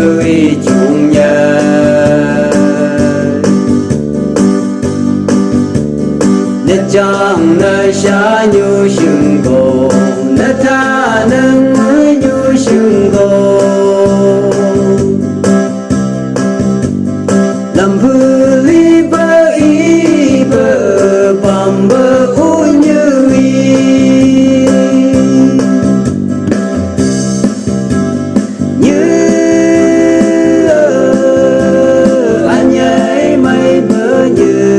nhớ chung nhớ nhất chẳng nơi xa như sừng cổ nhất tha nâng như sừng cổ làm vừa li bơ y bơ bằng bơ u như y như anh ấy mây bơ như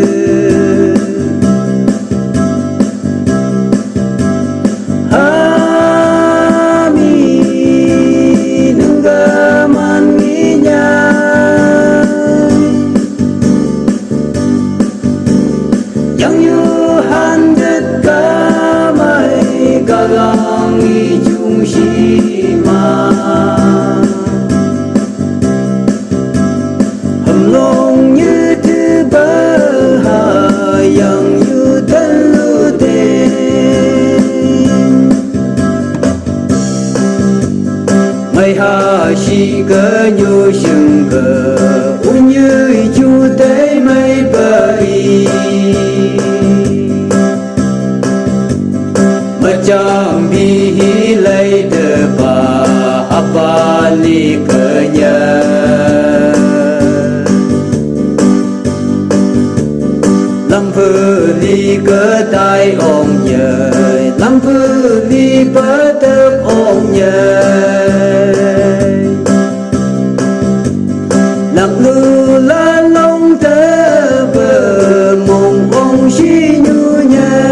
Kalangi chung shima hầm long như thứ bờ hà yang như thân lưu tên mây hà shi cơ như sừng cơ u như chu tế mây bờ y chẳng bi lấy từ bà apa li cơ nhớ lâm phư li cơ tai ôm nhớ lâm phư li bơ tớp ôm nhớ lặng lưu la long tơ bờ mộng ông chi như nhớ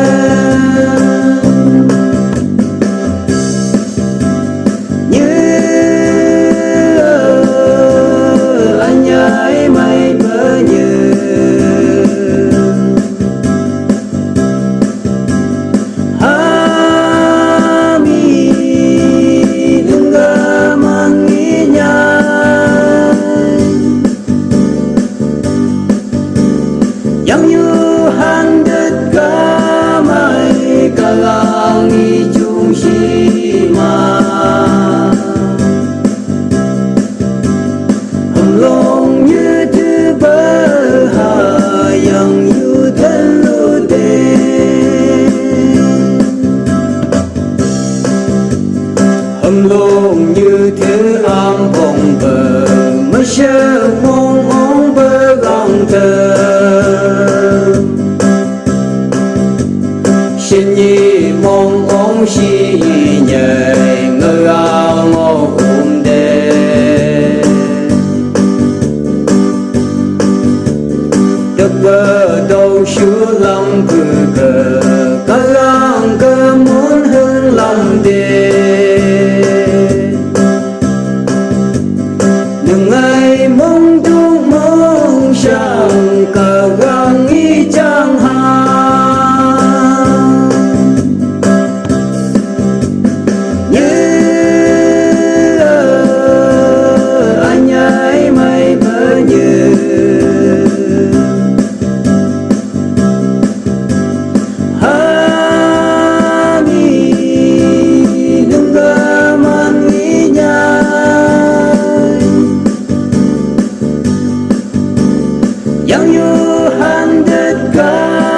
Kalangi chung shima hầm long như thứ bờ hà yang như thân lưu tên hầm long như thứ am phong bờ mới sơ mong ong bờ găng thơ xin nhi mong ông si nhảy ngơ ao ngô đê đất bờ đâu sửa lòng cử cờ cả làng cơ muốn hương lòng đê đừng ai mong tung mong sang cờ gang ý chẳng hà yang you handed God